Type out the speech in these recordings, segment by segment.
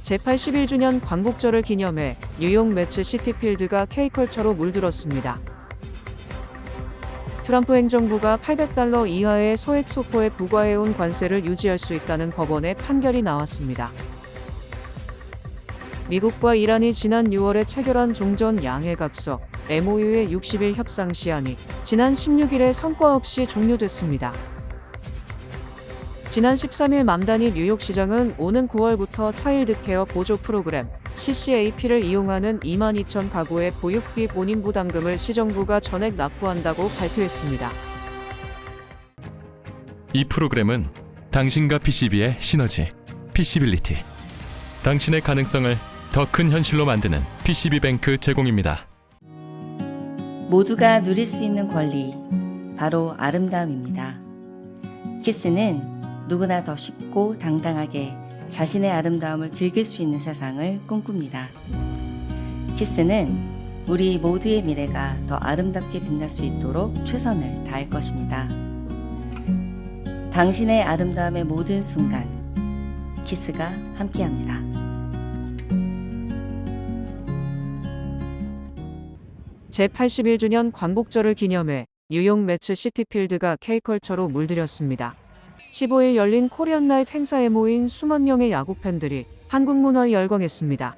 제81주년 광복절을 기념해 뉴욕 매츠 시티필드가 K컬처로 물들었습니다. 트럼프 행정부가 $800 이하의 소액 소포에 부과해온 관세를 유지할 수 있다는 법원의 판결이 나왔습니다. 미국과 이란이 지난 6월에 체결한 종전 양해각서 MOU의 60일 협상 시한이 지난 16일에 성과 없이 종료됐습니다. 지난 13일 맘다니 뉴욕시장은 오는 9월부터 차일드케어 보조 프로그램 CCAP를 이용하는 22,000 가구의 보육비 본인 부담금을 시정부가 전액 납부한다고 발표했습니다. 이 프로그램은 당신과 PCB의 시너지, PC빌리티, 당신의 가능성을 더 큰 현실로 만드는 PCB뱅크 제공입니다. 모두가 누릴 수 있는 권리, 바로 아름다움입니다. 키스는 누구나 더 쉽고 당당하게 자신의 아름다움을 즐길 수 있는 세상을 꿈꿉니다. 키스는 우리 모두의 미래가 더 아름답게 빛날 수 있도록 최선을 다할 것입니다. 당신의 아름다움의 모든 순간, 키스가 함께합니다. 제81주년 광복절을 기념해 뉴욕 매츠 시티필드가 K컬처로 물들였습니다. 15일 열린 코리안 나잇 행사에 모인 수만 명의 야구 팬들이 한국 문화에 열광했습니다.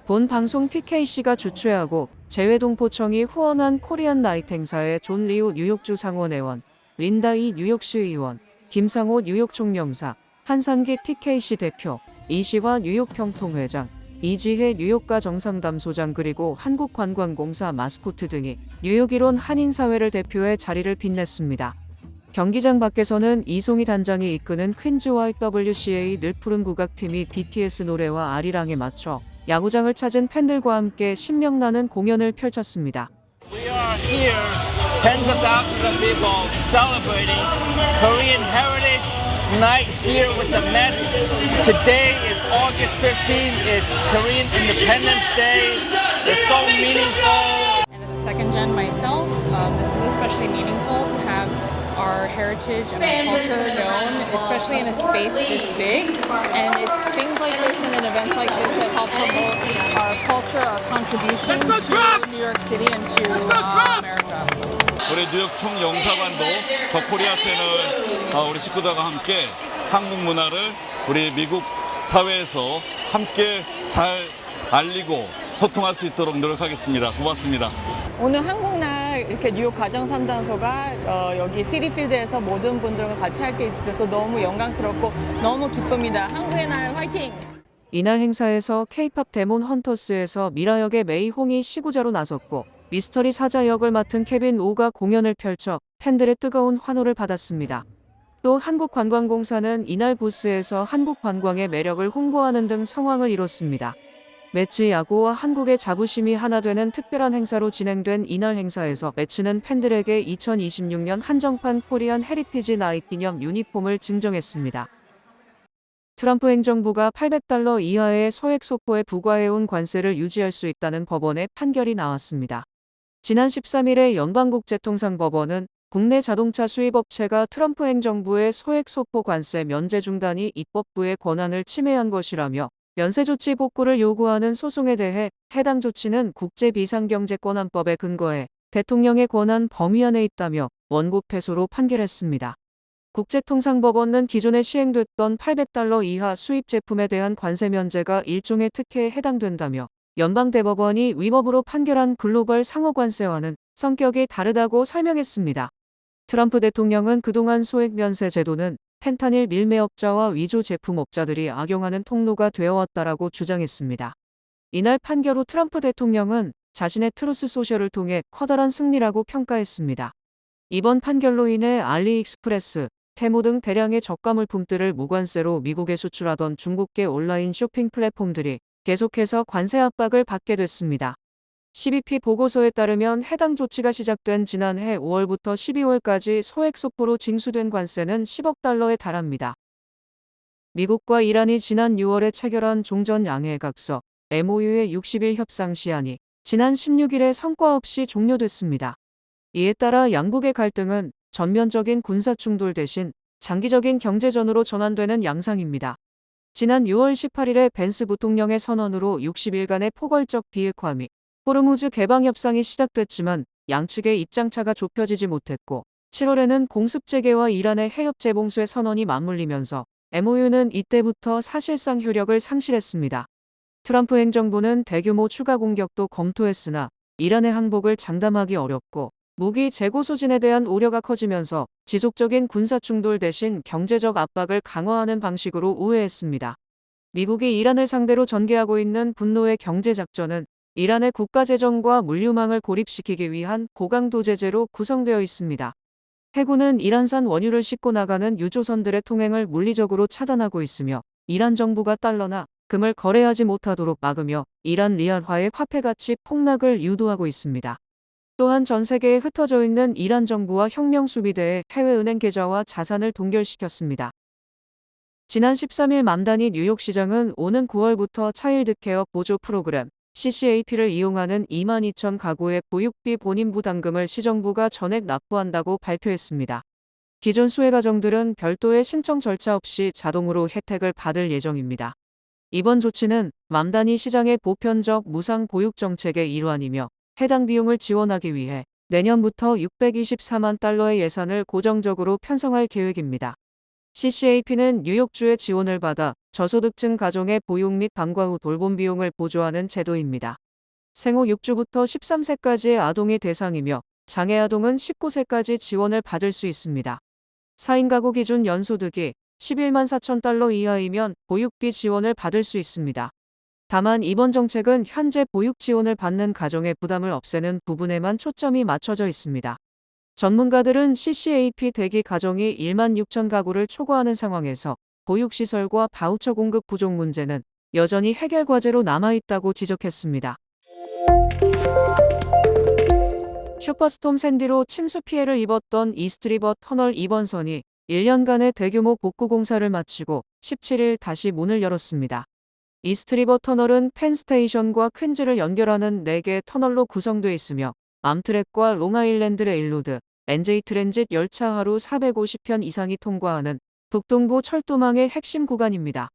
본 방송 TKC가 주최하고 재외동포청이 후원한 코리안 나잇 행사에 존 리우 뉴욕주 상원의원, 린다 이 뉴욕시 의원, 김상호 뉴욕 총영사, 한상기 TKC 대표, 이시화 뉴욕 평통회장, 이지혜 뉴욕가 정상담소장 그리고 한국관광공사 마스코트 등이 뉴욕 일원 한인사회를 대표해 자리를 빛냈습니다. 경기장 밖에서는 이송희 단장이 이끄는 퀸즈 YWCA 늘푸른 국악팀이 BTS 노래와 아리랑에 맞춰 야구장을 찾은 팬들과 함께 신명나는 공연을 펼쳤습니다. We are here, tens of thousands of people celebrating Korean Heritage Night here with the Mets. Today is August 15th. It's Korean Independence Day. It's so meaningful. And as a second gen myself, this is especially meaningful to have our heritage and our culture known, especially in a space this big. And it's things like this and events like this that help promote our culture, our contribution to New York City and to America. 우리 뉴욕 총영사관도 더 코리아 채널 우리 식구들과 함께 한국 문화를 우리 미국 사회에서 함께 잘 알리고 소통할 수 있도록 노력하겠습니다. 고맙습니다. 오늘 한국날 이렇게 뉴욕 가정상담소가 여기 시티필드에서 모든 분들과 같이 할 게 있어서 너무 영광스럽고 너무 기쁩니다. 한국의 날 화이팅! 이날 행사에서 K-팝 데몬 헌터스에서 미라 역의 메이홍이 시구자로 나섰고 미스터리 사자 역을 맡은 케빈 오가 공연을 펼쳐 팬들의 뜨거운 환호를 받았습니다. 또 한국관광공사는 이날 부스에서 한국 관광의 매력을 홍보하는 등 성황을 이뤘습니다. 매츠 야구와 한국의 자부심이 하나 되는 특별한 행사로 진행된 이날 행사에서 매츠는 팬들에게 2026년 한정판 코리안 헤리티지 나잇 기념 유니폼을 증정했습니다. 트럼프 행정부가 $800 이하의 소액 소포에 부과해온 관세를 유지할 수 있다는 법원의 판결이 나왔습니다. 지난 13일에 연방국제통상법원은 국내 자동차 수입업체가 트럼프 행정부의 소액 소포 관세 면제 중단이 입법부의 권한을 침해한 것이라며 면세 조치 복구를 요구하는 소송에 대해 해당 조치는 국제비상경제권한법에 근거해 대통령의 권한 범위 안에 있다며 원고 패소로 판결했습니다. 국제통상법원은 기존에 시행됐던 $800 이하 수입 제품에 대한 관세 면제가 일종의 특혜에 해당된다며 연방대법원이 위법으로 판결한 글로벌 상호관세와는 성격이 다르다고 설명했습니다. 트럼프 대통령은 그동안 소액 면세 제도는 펜타닐 밀매업자와 위조 제품업자들이 악용하는 통로가 되어왔다라고 주장했습니다. 이날 판결 후 트럼프 대통령은 자신의 트루스 소셜을 통해 커다란 승리라고 평가했습니다. 이번 판결로 인해 알리익스프레스, 테무 등 대량의 저가 물품들을 무관세로 미국에 수출하던 중국계 온라인 쇼핑 플랫폼들이 계속해서 관세 압박을 받게 됐습니다. CBP 보고서에 따르면 해당 조치가 시작된 지난해 5월부터 12월까지 소액 소포로 징수된 관세는 $10억 달합니다. 미국과 이란이 지난 6월에 체결한 종전 양해각서 MOU의 60일 협상 시한이 지난 16일에 성과 없이 종료됐습니다. 이에 따라 양국의 갈등은 전면적인 군사 충돌 대신 장기적인 경제전으로 전환되는 양상입니다. 지난 6월 18일에 벤스 부통령의 선언으로 60일간의 포괄적 비핵화 및 호르무즈 개방 협상이 시작됐지만 양측의 입장차가 좁혀지지 못했고 7월에는 공습 재개와 이란의 해협 재봉수의 선언이 맞물리면서 MOU는 이때부터 사실상 효력을 상실했습니다. 트럼프 행정부는 대규모 추가 공격도 검토했으나 이란의 항복을 장담하기 어렵고 무기 재고 소진에 대한 우려가 커지면서 지속적인 군사 충돌 대신 경제적 압박을 강화하는 방식으로 우회했습니다. 미국이 이란을 상대로 전개하고 있는 분노의 경제작전은 이란의 국가재정과 물류망을 고립시키기 위한 고강도 제재로 구성되어 있습니다. 해군은 이란산 원유를 싣고 나가는 유조선들의 통행을 물리적으로 차단하고 있으며 이란 정부가 달러나 금을 거래하지 못하도록 막으며 이란 리알화의 화폐 가치 폭락을 유도하고 있습니다. 또한 전 세계에 흩어져 있는 이란 정부와 혁명 수비대의 해외은행 계좌와 자산을 동결시켰습니다. 지난 13일 맘다니 뉴욕시장은 오는 9월부터 차일드케어 보조 프로그램 CCAP를 이용하는 22,000 가구의 보육비 본인 부담금을 시정부가 전액 납부한다고 발표했습니다. 기존 수혜 가정들은 별도의 신청 절차 없이 자동으로 혜택을 받을 예정입니다. 이번 조치는 맘다니 시장의 보편적 무상 보육 정책의 일환이며 해당 비용을 지원하기 위해 내년부터 624만 달러의 예산을 고정적으로 편성할 계획입니다. CCAP는 뉴욕주의 지원을 받아 저소득층 가정의 보육 및 방과 후 돌봄 비용을 보조하는 제도입니다. 생후 6주부터 13세까지의 아동이 대상이며 장애 아동은 19세까지 지원을 받을 수 있습니다. 4인 가구 기준 연소득이 11만 4천 달러 이하이면 보육비 지원을 받을 수 있습니다. 다만 이번 정책은 현재 보육 지원을 받는 가정의 부담을 없애는 부분에만 초점이 맞춰져 있습니다. 전문가들은 CCAP 대기 가정이 1만 6천 가구를 초과하는 상황에서 보육시설과 바우처 공급 부족 문제는 여전히 해결 과제로 남아있다고 지적했습니다. 슈퍼스톰 샌디로 침수 피해를 입었던 이스트리버 터널 2번선이 1년간의 대규모 복구 공사를 마치고 17일 다시 문을 열었습니다. 이스트리버 터널은 펜스테이션과 퀸즈를 연결하는 4개 터널로 구성되어 있으며 암트랙과 롱아일랜드 레일로드, NJ 트랜짓 열차 하루 450편 이상이 통과하는 북동부 철도망의 핵심 구간입니다.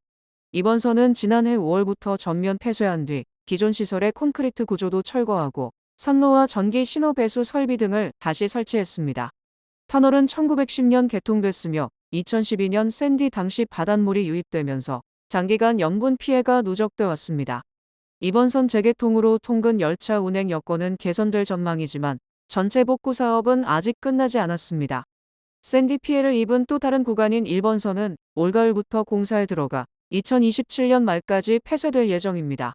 이번 선은 지난해 5월부터 전면 폐쇄한 뒤 기존 시설의 콘크리트 구조도 철거하고 선로와 전기 신호 배수 설비 등을 다시 설치했습니다. 터널은 1910년 개통됐으며 2012년 샌디 당시 바닷물이 유입되면서 장기간 염분 피해가 누적돼 왔습니다. 이번 선 재개통으로 통근 열차 운행 여건은 개선될 전망이지만 전체 복구 사업은 아직 끝나지 않았습니다. 샌디 피해를 입은 또 다른 구간인 1번선은 올가을부터 공사에 들어가 2027년 말까지 폐쇄될 예정입니다.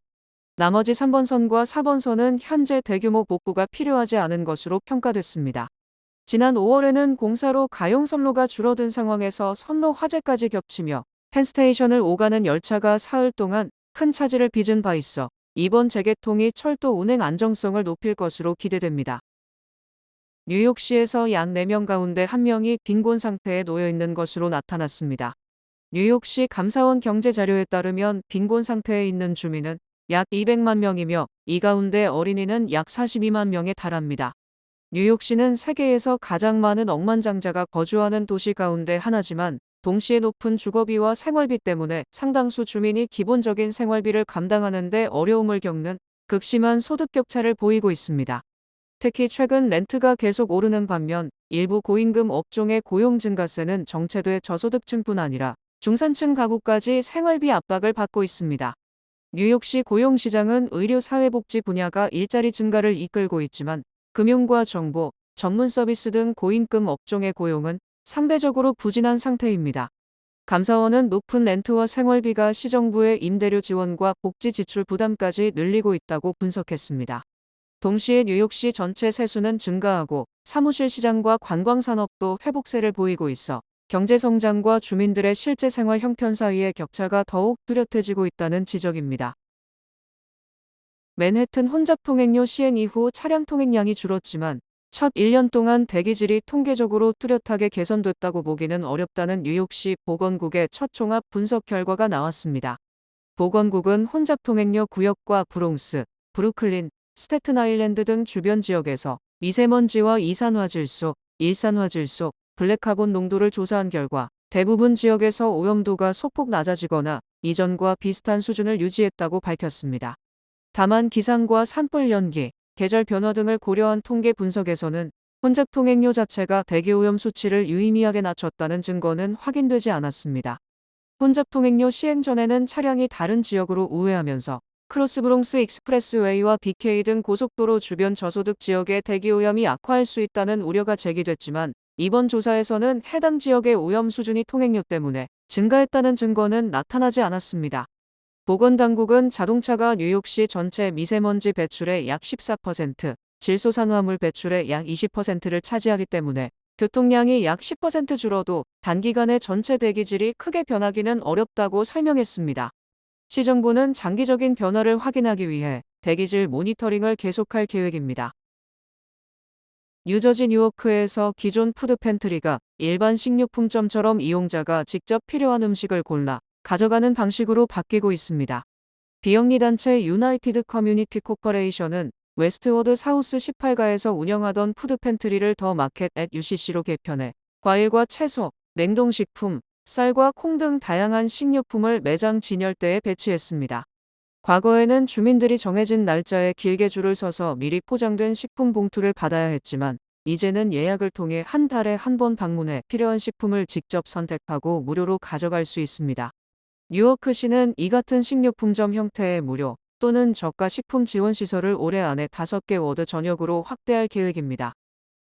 나머지 3번선과 4번선은 현재 대규모 복구가 필요하지 않은 것으로 평가됐습니다. 지난 5월에는 공사로 가용 선로가 줄어든 상황에서 선로 화재까지 겹치며 펜스테이션을 오가는 열차가 사흘 동안 큰 차질을 빚은 바 있어 이번 재개통이 철도 운행 안정성을 높일 것으로 기대됩니다. 뉴욕시에서 약 4명 가운데 1명이 빈곤 상태에 놓여 있는 것으로 나타났습니다. 뉴욕시 감사원 경제자료에 따르면 빈곤 상태에 있는 주민은 약 200만 명이며 이 가운데 어린이는 약 42만 명에 달합니다. 뉴욕시는 세계에서 가장 많은 억만장자가 거주하는 도시 가운데 하나지만 동시에 높은 주거비와 생활비 때문에 상당수 주민이 기본적인 생활비를 감당하는 데 어려움을 겪는 극심한 소득 격차를 보이고 있습니다. 특히 최근 렌트가 계속 오르는 반면 일부 고임금 업종의 고용 증가세는 정체돼 저소득층뿐 아니라 중산층 가구까지 생활비 압박을 받고 있습니다. 뉴욕시 고용시장은 의료 사회복지 분야가 일자리 증가를 이끌고 있지만 금융과 정보, 전문 서비스 등 고임금 업종의 고용은 상대적으로 부진한 상태입니다. 감사원은 높은 렌트와 생활비가 시정부의 임대료 지원과 복지 지출 부담까지 늘리고 있다고 분석했습니다. 동시에 뉴욕시 전체 세수는 증가하고 사무실 시장과 관광산업도 회복세를 보이고 있어 경제성장과 주민들의 실제 생활 형편 사이의 격차가 더욱 뚜렷해지고 있다는 지적입니다. 맨해튼 혼잡 통행료 시행 이후 차량 통행량이 줄었지만 첫 1년 동안 대기질이 통계적으로 뚜렷하게 개선됐다고 보기는 어렵다는 뉴욕시 보건국의 첫 종합 분석 결과가 나왔습니다. 보건국은 혼잡 통행료 구역과 브롱스, 브루클린, 스태튼 아일랜드 등 주변 지역에서 미세먼지와 이산화질소, 일산화질소, 블랙카본 농도를 조사한 결과 대부분 지역에서 오염도가 소폭 낮아지거나 이전과 비슷한 수준을 유지했다고 밝혔습니다. 다만 기상과 산불 연기, 계절 변화 등을 고려한 통계 분석에서는 혼잡 통행료 자체가 대기오염 수치를 유의미하게 낮췄다는 증거는 확인되지 않았습니다. 혼잡 통행료 시행 전에는 차량이 다른 지역으로 우회하면서 크로스브롱스 익스프레스웨이와 BK 등 고속도로 주변 저소득 지역의 대기오염이 악화할 수 있다는 우려가 제기됐지만 이번 조사에서는 해당 지역의 오염 수준이 통행료 때문에 증가했다는 증거는 나타나지 않았습니다. 보건당국은 자동차가 뉴욕시 전체 미세먼지 배출의 약 14%, 질소산화물 배출의 약 20%를 차지하기 때문에 교통량이 약 10% 줄어도 단기간에 전체 대기질이 크게 변하기는 어렵다고 설명했습니다. 시정부는 장기적인 변화를 확인하기 위해 대기질 모니터링을 계속할 계획입니다. 뉴저지 뉴워크에서 기존 푸드 팬트리가 일반 식료품점처럼 이용자가 직접 필요한 음식을 골라 가져가는 방식으로 바뀌고 있습니다. 비영리단체 유나이티드 커뮤니티 코퍼레이션은 웨스트워드 사우스 18가에서 운영하던 푸드 팬트리를 더 마켓 앳 UCC로 개편해 과일과 채소, 냉동식품, 쌀과 콩 등 다양한 식료품을 매장 진열대에 배치했습니다. 과거에는 주민들이 정해진 날짜에 길게 줄을 서서 미리 포장된 식품 봉투를 받아야 했지만 이제는 예약을 통해 한 달에 한 번 방문해 필요한 식품을 직접 선택하고 무료로 가져갈 수 있습니다. 뉴워크시는 이 같은 식료품점 형태의 무료 또는 저가 식품 지원 시설을 올해 안에 5개 워드 전역으로 확대할 계획입니다.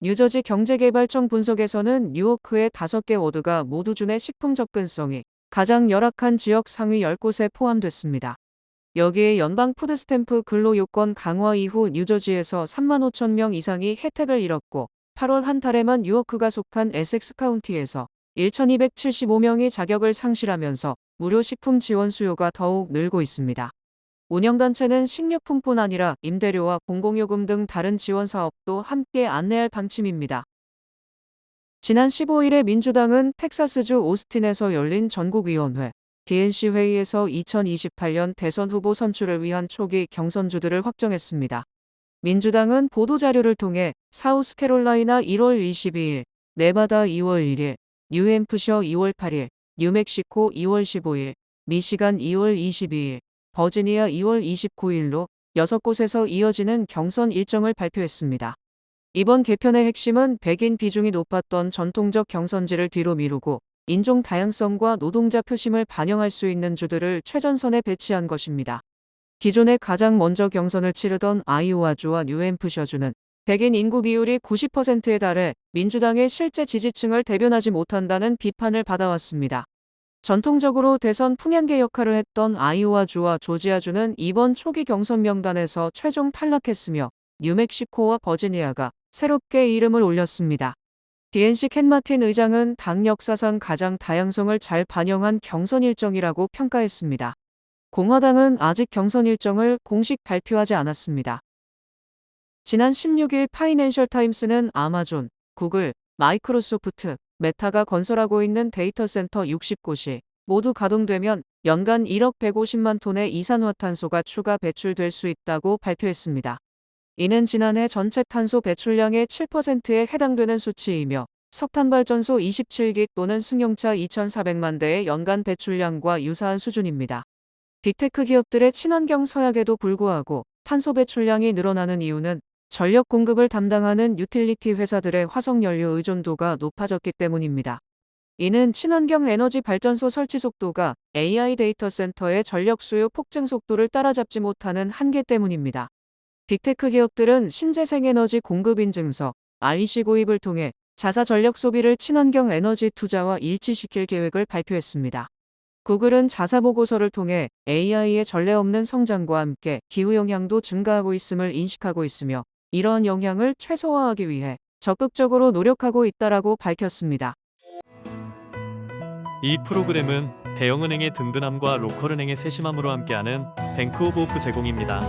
뉴저지 경제개발청 분석에서는 뉴워크의 5개 워드가 모두 주내 식품 접근성이 가장 열악한 지역 상위 10곳에 포함됐습니다. 여기에 연방 푸드스탬프 근로 요건 강화 이후 뉴저지에서 3만 5천 명 이상이 혜택을 잃었고 8월 한 달에만 뉴워크가 속한 에섹스 카운티에서 1,275명이 자격을 상실하면서 무료 식품 지원 수요가 더욱 늘고 있습니다. 운영단체는 식료품뿐 아니라 임대료와 공공요금 등 다른 지원 사업도 함께 안내할 방침입니다. 지난 15일에 민주당은 텍사스주 오스틴에서 열린 전국위원회 DNC 회의에서 2028년 대선 후보 선출을 위한 초기 경선주들을 확정했습니다. 민주당은 보도자료를 통해 사우스캐롤라이나 1월 22일, 네바다 2월 1일, 뉴햄프셔 2월 8일, 뉴멕시코 2월 15일, 미시간 2월 22일, 버지니아 2월 29일로 6곳에서 이어지는 경선 일정을 발표했습니다. 이번 개편의 핵심은 백인 비중이 높았던 전통적 경선지를 뒤로 미루고 인종 다양성과 노동자 표심을 반영할 수 있는 주들을 최전선에 배치한 것입니다. 기존에 가장 먼저 경선을 치르던 아이오와주와 뉴햄프셔주는 백인 인구 비율이 90%에 달해 민주당의 실제 지지층을 대변하지 못한다는 비판을 받아왔습니다. 전통적으로 대선 풍향계 역할을 했던 아이오와주와 조지아주는 이번 초기 경선 명단에서 최종 탈락했으며 뉴멕시코와 버지니아가 새롭게 이름을 올렸습니다. DNC 켄 마틴 의장은 당 역사상 가장 다양성을 잘 반영한 경선 일정이라고 평가했습니다. 공화당은 아직 경선 일정을 공식 발표하지 않았습니다. 지난 16일 파이낸셜 타임스는 아마존, 구글, 마이크로소프트, 메타가 건설하고 있는 데이터 센터 60곳이 모두 가동되면 연간 1억 150만 톤의 이산화탄소가 추가 배출될 수 있다고 발표했습니다. 이는 지난해 전체 탄소 배출량의 7%에 해당되는 수치이며 석탄발전소 27기 또는 승용차 2,400만 대의 연간 배출량과 유사한 수준입니다. 빅테크 기업들의 친환경 서약에도 불구하고 탄소 배출량이 늘어나는 이유는 전력 공급을 담당하는 유틸리티 회사들의 화석연료 의존도가 높아졌기 때문입니다. 이는 친환경 에너지 발전소 설치 속도가 AI 데이터 센터의 전력 수요 폭증 속도를 따라잡지 못하는 한계 때문입니다. 빅테크 기업들은 신재생에너지 공급 인증서, REC 도입을 통해 자사 전력 소비를 친환경 에너지 투자와 일치시킬 계획을 발표했습니다. 구글은 자사 보고서를 통해 AI의 전례 없는 성장과 함께 기후 영향도 증가하고 있음을 인식하고 있으며 이러한 영향을 최소화하기 위해 적극적으로 노력하고 있다라고 밝혔습니다. 이 프로그램은 대형은행의 든든함과 로컬은행의 세심함으로 함께하는 뱅크 오브 오프 제공입니다.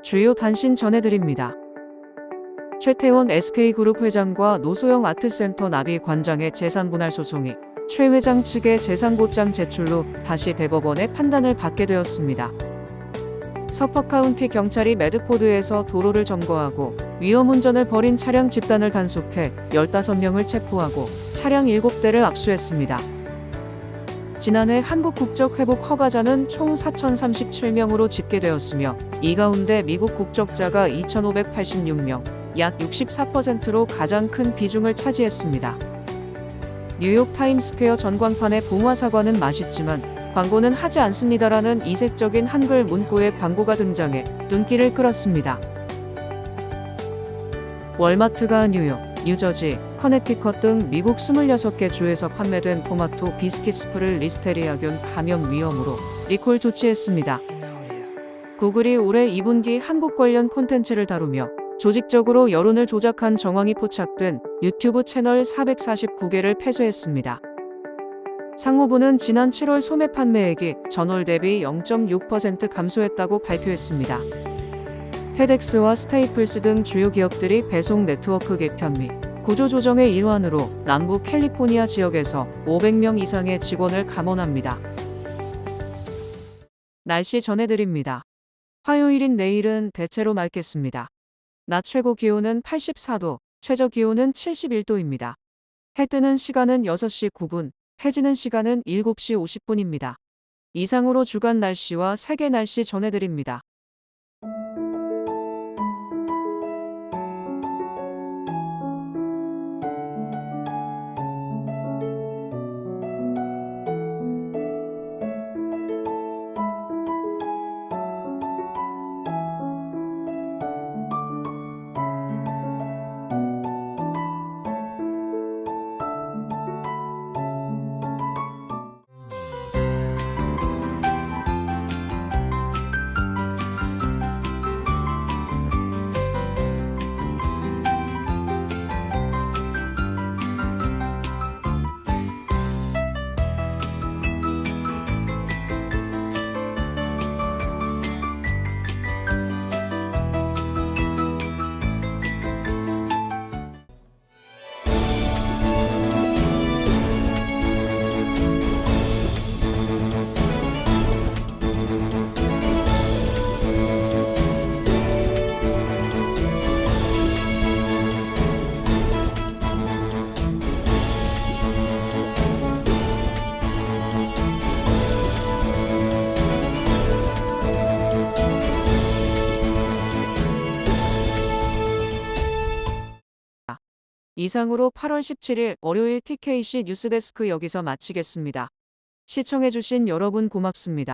주요 단신 전해드립니다. 최태원 SK그룹 회장과 노소영 아트센터 나비 관장의 재산분할 소송이 최 회장 측의 재산고장 제출로 다시 대법원의 판단을 받게 되었습니다. 서퍼 카운티 경찰이 매드포드에서 도로를 점거하고 위험운전을 벌인 차량 집단을 단속해 15명을 체포하고 차량 7대를 압수했습니다. 지난해 한국 국적 회복 허가자는 총 4,037명으로 집계되었으며 이 가운데 미국 국적자가 2,586명, 약 64%로 가장 큰 비중을 차지했습니다. 뉴욕 타임스퀘어 전광판의 봉화 사과는 맛있지만 광고는 하지 않습니다라는 이색적인 한글 문구의 광고가 등장해 눈길을 끌었습니다. 월마트가 뉴욕, 뉴저지, 커네티컷 등 미국 26개 주에서 판매된 토마토 비스킷 스프를 리스테리아균 감염 위험으로 리콜 조치했습니다. 구글이 올해 2분기 한국 관련 콘텐츠를 다루며 조직적으로 여론을 조작한 정황이 포착된 유튜브 채널 449개를 폐쇄했습니다. 상무부는 지난 7월 소매 판매액이 전월 대비 0.6% 감소했다고 발표했습니다. 페덱스와 스테이플스 등 주요 기업들이 배송 네트워크 개편 및 구조조정의 일환으로 남부 캘리포니아 지역에서 500명 이상의 직원을 감원합니다. 날씨 전해드립니다. 화요일인 내일은 대체로 맑겠습니다. 낮 최고 기온은 84도, 최저 기온은 71도입니다. 해 뜨는 시간은 6시 9분, 해 지는 시간은 7시 50분입니다. 이상으로 주간 날씨와 세계 날씨 전해드립니다. 이상으로 8월 17일 월요일 TKC 뉴스데스크 여기서 마치겠습니다. 시청해주신 여러분 고맙습니다.